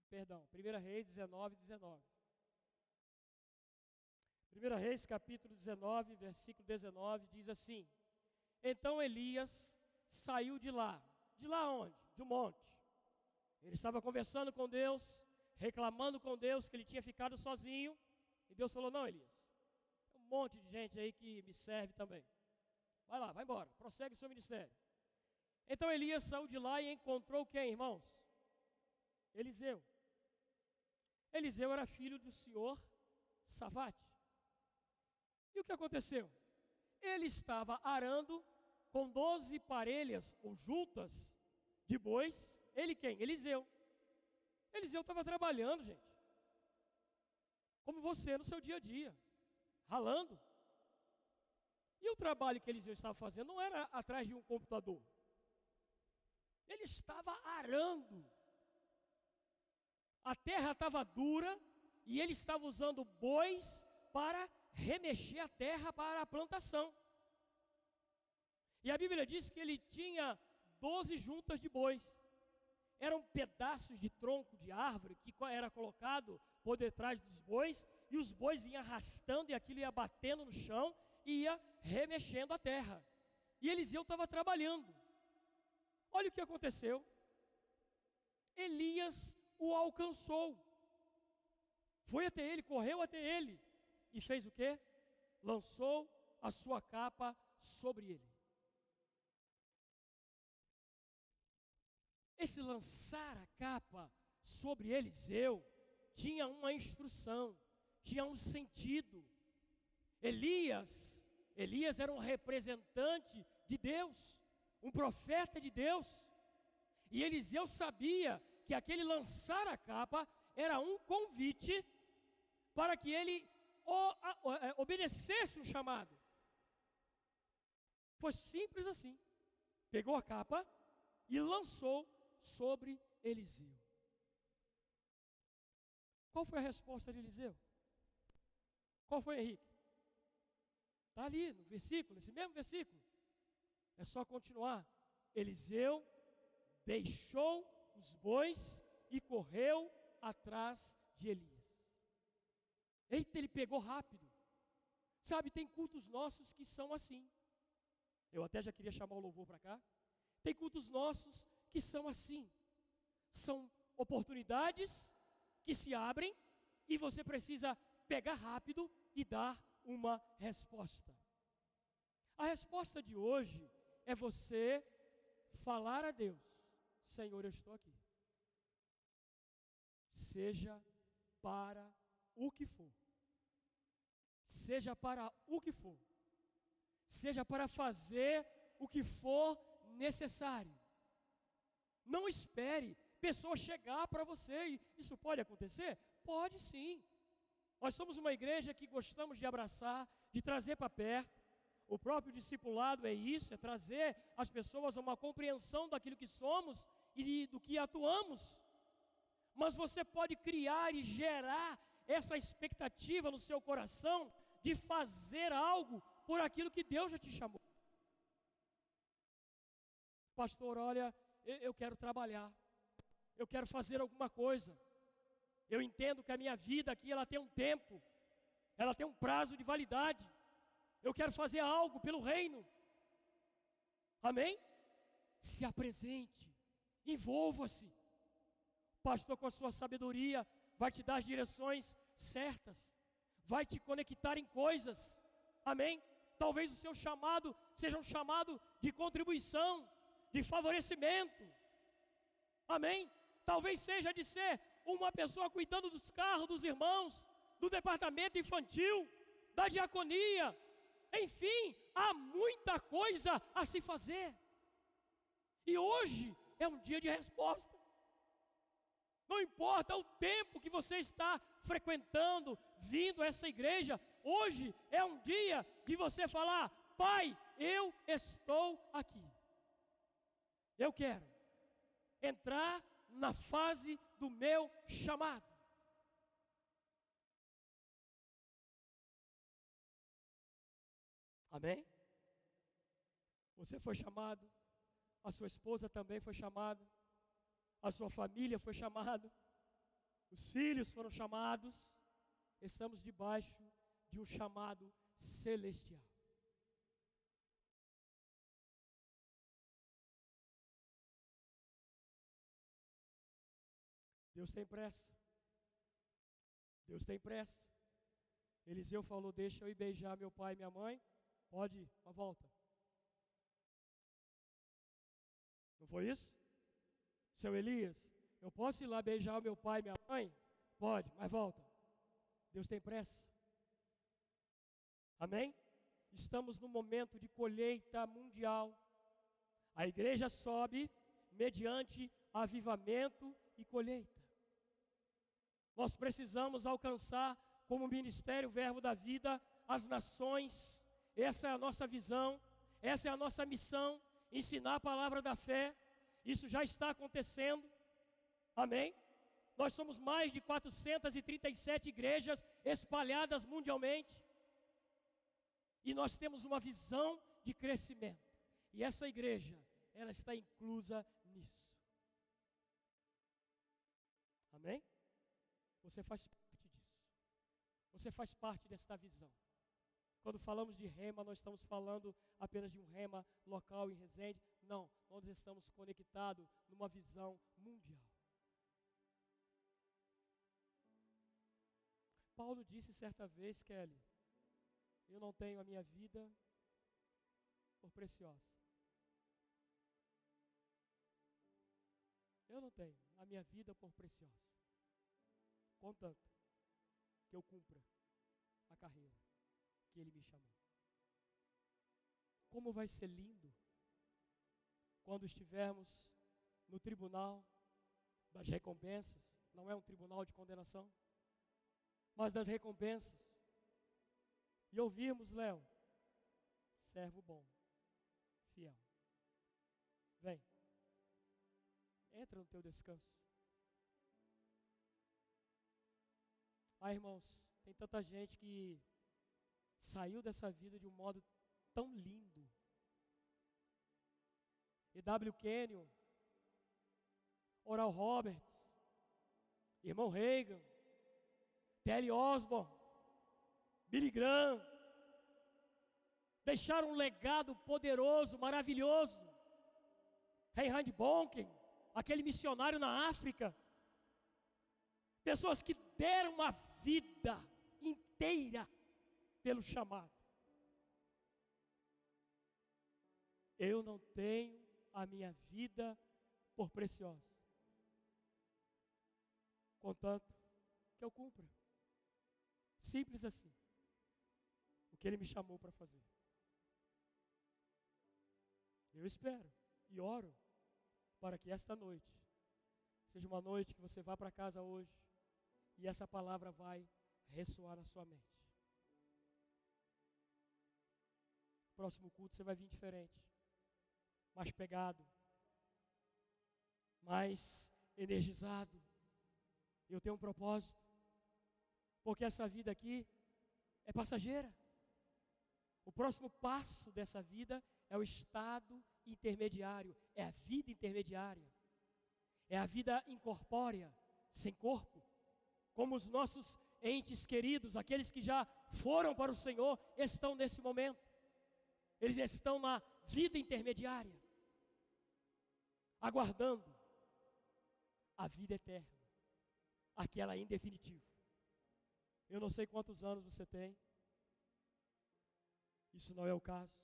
Perdão, 1 Reis 19, 19. 1 Reis, capítulo 19, versículo 19, diz assim: Então Elias saiu de lá. De lá onde? De um monte. Ele estava conversando com Deus, reclamando com Deus que ele tinha ficado sozinho. E Deus falou, não, Elias, tem um monte de gente aí que me serve também. Vai lá, vai embora, prossegue seu ministério. Então Elias saiu de lá e encontrou quem, irmãos? Eliseu. Eliseu era filho do senhor Safate. E o que aconteceu? Ele estava arando com 12 parelhas ou juntas de bois. Ele quem? Eliseu. Eliseu estava trabalhando, gente. Como você no seu dia a dia, ralando. E o trabalho que Eliseu estava fazendo não era atrás de um computador. Ele estava arando. A terra estava dura e ele estava usando bois para remexer a terra para a plantação. E a Bíblia diz que ele tinha 12 juntas de bois. Eram pedaços de tronco de árvore que era colocado por detrás dos bois, e os bois vinham arrastando e aquilo ia batendo no chão e ia remexendo a terra. E Eliseu estava trabalhando. Olha o que aconteceu. Elias o alcançou. Foi até ele, correu até ele. E fez o quê? Lançou a sua capa sobre ele. Esse lançar a capa sobre Eliseu tinha uma instrução, tinha um sentido. Elias era um representante de Deus, um profeta de Deus. E Eliseu sabia que aquele lançar a capa era um convite para que ele obedecesse o chamado. Foi simples assim. Pegou a capa e lançou sobre Eliseu. Qual foi a resposta de Eliseu? Qual foi, Henrique? Está ali no versículo, nesse mesmo versículo. É só continuar. Eliseu deixou os bois e correu atrás de Elias. Eita, ele pegou rápido. Sabe, tem cultos nossos que são assim. Eu até já queria chamar o louvor para cá. Tem cultos nossos que são assim. São oportunidades que se abrem e você precisa pegar rápido e dar uma resposta. A resposta de hoje é você falar a Deus: Senhor, eu estou aqui. Seja para o que for. Seja para o que for. Seja para fazer o que for necessário. Não espere pessoa chegar para você. Isso pode acontecer? Pode sim. Nós somos uma igreja que gostamos de abraçar, de trazer para perto. O próprio discipulado é isso, é trazer as pessoas a uma compreensão daquilo que somos e do que atuamos. Mas você pode criar e gerar essa expectativa no seu coração de fazer algo por aquilo que Deus já te chamou. Pastor, olha, eu quero trabalhar, eu quero fazer alguma coisa. Eu entendo que a minha vida aqui, ela tem um tempo, ela tem um prazo de validade. Eu quero fazer algo pelo reino. Amém? Se apresente, envolva-se. O pastor, com a sua sabedoria, vai te dar as direções certas, vai te conectar em coisas. Amém? Talvez o seu chamado seja um chamado de contribuição, de favorecimento. Amém? Talvez seja de ser uma pessoa cuidando dos carros dos irmãos, do departamento infantil, da diaconia. Enfim, há muita coisa a se fazer. E hoje é um dia de resposta. Não importa o tempo que você está frequentando, vindo a essa igreja, hoje é um dia de você falar: Pai, eu estou aqui. Eu quero entrar na fase do meu chamado. Amém? Você foi chamado, a sua esposa também foi chamada, a sua família foi chamada, os filhos foram chamados. Estamos debaixo de um chamado celestial. Deus tem pressa. Deus tem pressa. Eliseu falou: deixa eu ir beijar meu pai e minha mãe. Pode ir, uma volta. Não foi isso? Seu Elias, eu posso ir lá beijar meu pai e minha mãe? Pode, mas volta. Deus tem pressa. Amém? Estamos num momento de colheita mundial. A igreja sobe mediante avivamento e colheita. Nós precisamos alcançar, como ministério Verbo da Vida, as nações. Essa é a nossa visão, essa é a nossa missão, ensinar a palavra da fé. Isso já está acontecendo. Amém? Nós somos mais de 437 igrejas espalhadas mundialmente. E nós temos uma visão de crescimento. E essa igreja, ela está inclusa nisso. Amém? Você faz parte disso. Você faz parte desta visão. Quando falamos de rema, nós estamos falando apenas de um rema local em Resende. Não, nós estamos conectados numa visão mundial. Paulo disse certa vez, Kelly: eu não tenho a minha vida por preciosa. Eu não tenho a minha vida por preciosa, contanto que eu cumpra a carreira que Ele me chamou. Como vai ser lindo quando estivermos no tribunal das recompensas. Não é um tribunal de condenação, mas das recompensas. E ouvirmos: Léo, servo bom, fiel, vem, entra no teu descanso. Irmãos, tem tanta gente que saiu dessa vida de um modo tão lindo. E.W. Kenyon, Oral Roberts, irmão Reagan, T.L. Osborne, Billy Graham, deixaram um legado poderoso, maravilhoso. Reinhard Bonke, aquele missionário na África. Pessoas que deram uma vida inteira pelo chamado. Eu não tenho a minha vida por preciosa, contanto que eu cumpra. Simples assim. O que Ele me chamou para fazer. Eu espero e oro para que esta noite seja uma noite que você vá para casa hoje e essa palavra vai ressoar na sua mente. Próximo culto você vai vir diferente, mais pegado, mais energizado. Eu tenho um propósito, porque essa vida aqui é passageira. O próximo passo dessa vida é o estado intermediário, é a vida intermediária, é a vida incorpórea, sem corpo, como os nossos entes queridos, aqueles que já foram para o Senhor, estão nesse momento. Eles estão na vida intermediária, aguardando a vida eterna, aquela em definitivo. Eu não sei quantos anos você tem, isso não é o caso,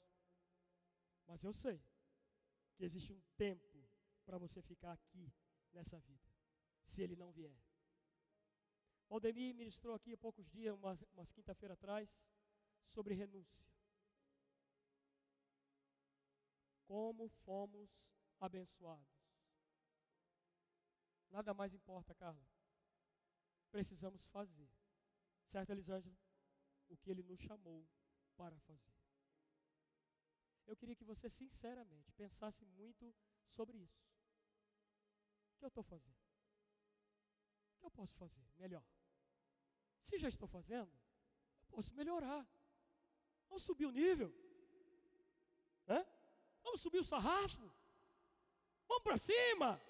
mas eu sei que existe um tempo para você ficar aqui nessa vida, se Ele não vier. Valdemir ministrou aqui há poucos dias, umas quinta-feira atrás, sobre renúncia. Como fomos abençoados. Nada mais importa, Carla. Precisamos fazer, certo, Elisângela? O que Ele nos chamou para fazer. Eu queria que você sinceramente pensasse muito sobre isso. O que eu estou fazendo? O que eu posso fazer melhor? Se já estou fazendo, eu posso melhorar. Vamos subir o nível, né? Vamos subir o sarrafo. Vamos para cima.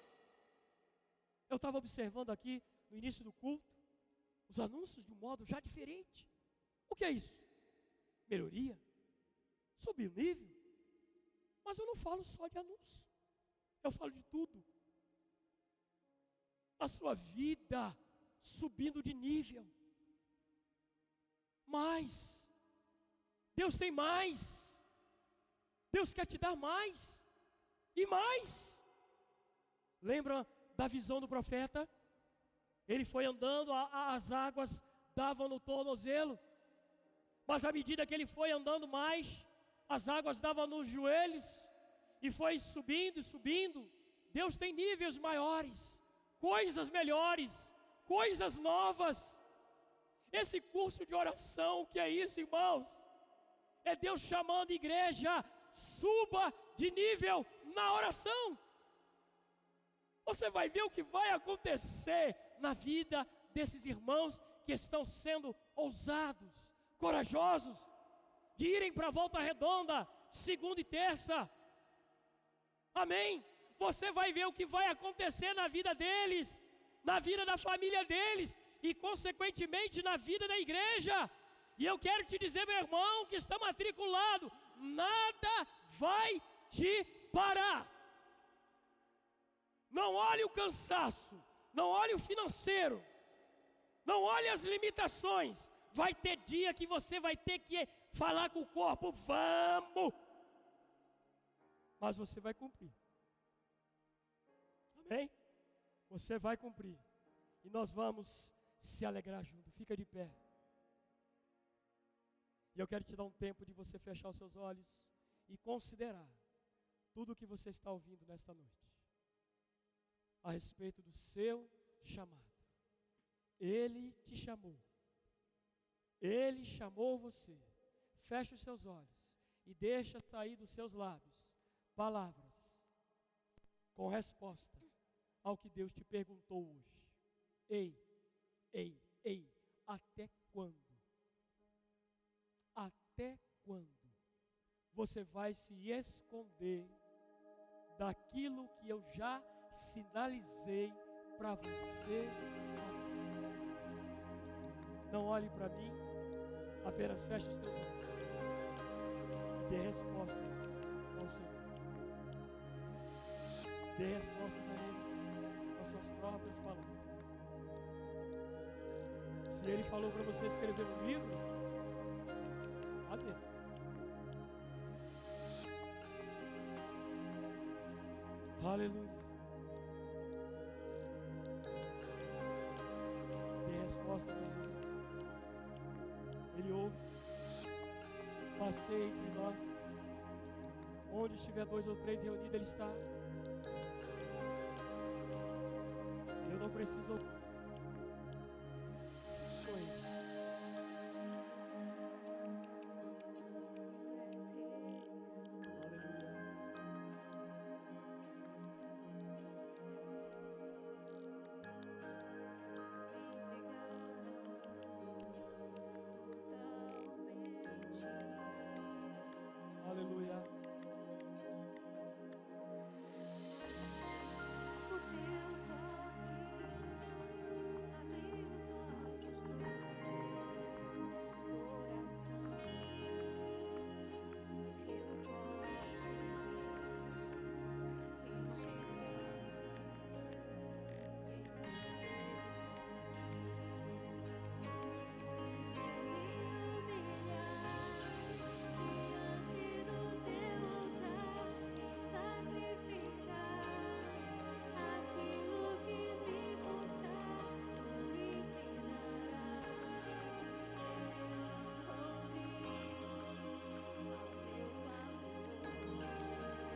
Eu estava observando aqui no início do culto os anúncios de um modo já diferente. O que é isso? Melhoria, subir o nível. Mas eu não falo só de anúncio, eu falo de tudo. A sua vida subindo de nível. Mais. Deus tem mais. Deus quer te dar mais. E mais. Lembra da visão do profeta? Ele foi andando, as águas davam no tornozelo. Mas à medida que ele foi andando mais, as águas davam nos joelhos. E foi subindo e subindo. Deus tem níveis maiores, coisas melhores, coisas novas. Esse curso de oração, que é isso, irmãos? É Deus chamando a igreja, suba de nível na oração. Você vai ver o que vai acontecer na vida desses irmãos que estão sendo ousados, corajosos, de irem para a Volta Redonda, segunda e terça. Amém? Você vai ver o que vai acontecer na vida deles, na vida da família deles e consequentemente na vida da igreja. E eu quero te dizer, meu irmão, que está matriculado, nada vai te parar. Não olhe o cansaço, não olhe o financeiro, não olhe as limitações. Vai ter dia que você vai ter que falar com o corpo, vamos, mas você vai cumprir. Amém? Você vai cumprir. E nós vamos se alegrar junto. Fica de pé. E eu quero te dar um tempo de você fechar os seus olhos e considerar tudo o que você está ouvindo nesta noite a respeito do seu chamado. Ele te chamou. Ele chamou você. Feche os seus olhos e deixa sair dos seus lábios palavras com resposta ao que Deus te perguntou hoje. Ei, até quando? Até quando você vai se esconder daquilo que eu já sinalizei para você fazer? Não olhe para mim, apenas feche os teus olhos. Dê respostas ao Senhor. Dê respostas a Ele com as suas próprias palavras. Se Ele falou para você escrever um livro, cadê? Aleluia. Dê respostas a Ele. Ele ouve. Passeie entre nós. Onde estiver 2 ou 3 reunidos, Ele está. Eu não preciso ouvir. Sou Ele. Aleluia. O teu toque abriu os olhos do meu coração. Eu posso enxergar em se me humilhar diante do teu altar e sacrificar aquilo que me custar, tu inclinarás os teus ouvidos ao meu clamor.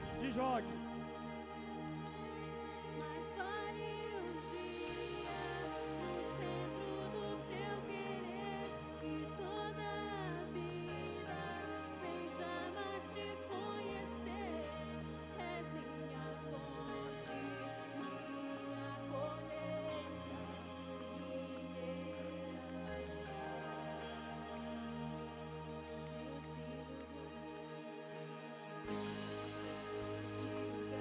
Se jogue. Mas vale dia no centro do teu querer que toda a vida seja mais te conhecer. És minha fonte, minha colheita, minha herança. Esse lugar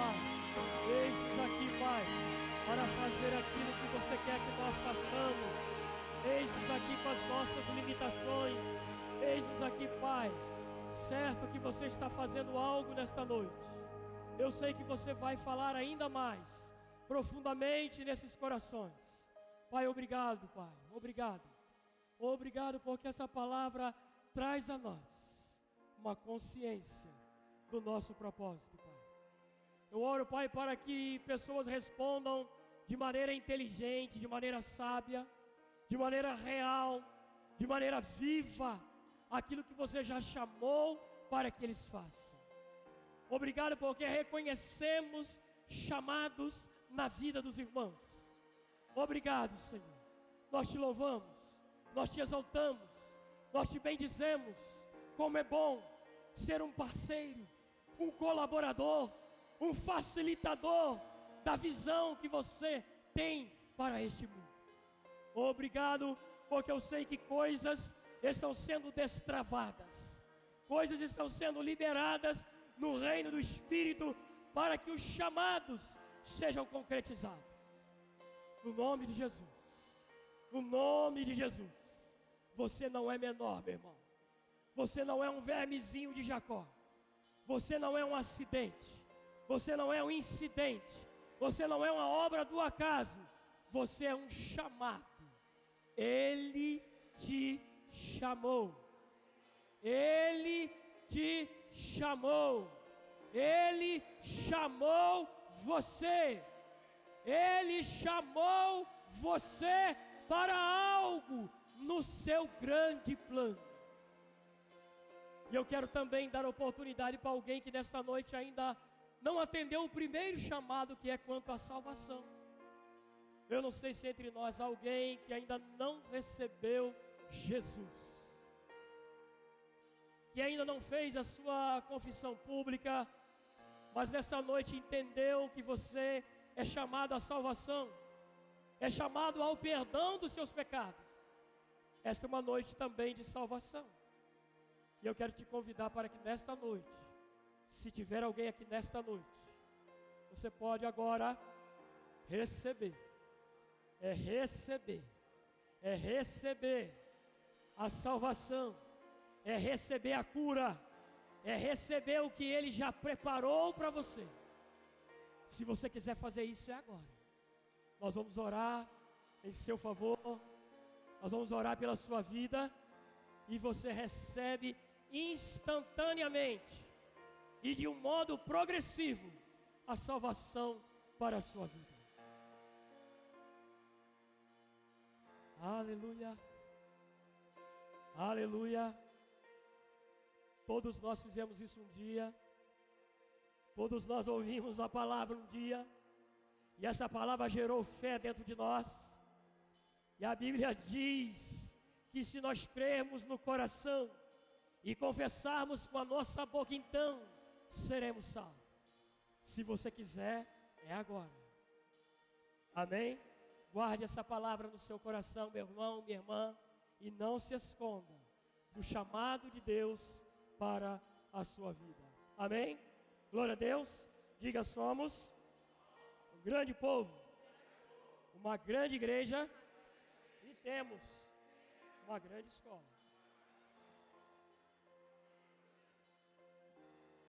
Pai. Eis-nos aqui, Pai, para fazer aquilo que você quer que nós façamos. Eis-nos aqui com as nossas limitações. Eis-nos aqui, Pai, certo que você está fazendo algo nesta noite. Eu sei que você vai falar ainda mais profundamente nesses corações. Pai, obrigado, Pai, obrigado. Obrigado porque essa palavra traz a nós uma consciência do nosso propósito, Pai. Eu oro, Pai, para que pessoas respondam de maneira inteligente, de maneira sábia, de maneira real, de maneira viva, aquilo que você já chamou para que eles façam. Obrigado porque reconhecemos chamados na vida dos irmãos. Obrigado, Senhor. Nós te louvamos, nós te exaltamos, nós te bendizemos. Como é bom ser um parceiro, um colaborador, um facilitador da visão que você tem para este mundo. Obrigado porque eu sei que coisas estão sendo destravadas, coisas estão sendo liberadas no reino do Espírito, para que os chamados sejam concretizados. No nome de Jesus, no nome de Jesus. Você não é menor, meu irmão. Você não é um vermezinho de Jacó. Você não é um acidente. Você não é um incidente. Você não é uma obra do acaso. Você é um chamado. Ele te chamou. Ele te chamou. Ele chamou você. Ele chamou você para algo no seu grande plano. E eu quero também dar oportunidade para alguém que nesta noite ainda não atendeu o primeiro chamado, que é quanto à salvação. Eu não sei se entre nós há alguém que ainda não recebeu Jesus, que ainda não fez a sua confissão pública, mas nessa noite entendeu que você é chamado à salvação, é chamado ao perdão dos seus pecados. Esta é uma noite também de salvação. E eu quero te convidar para que nesta noite, se tiver alguém aqui nesta noite, você pode agora receber. É receber a salvação, é receber a cura, é receber o que Ele já preparou para você. Se você quiser fazer isso, é agora. Nós vamos orar em seu favor, nós vamos orar pela sua vida, e você recebe instantaneamente e de um modo progressivo a salvação para a sua vida. Aleluia, aleluia. Todos nós fizemos isso um dia, todos nós ouvimos a palavra um dia, e essa palavra gerou fé dentro de nós. E a Bíblia diz que se nós crermos no coração e confessarmos com a nossa boca, então seremos salvos. Se você quiser, é agora. Amém? Guarde essa palavra no seu coração, meu irmão, minha irmã, e não se esconda do chamado de Deus para a sua vida. Amém? Glória a Deus. Diga: somos um grande povo, uma grande igreja, e temos uma grande escola.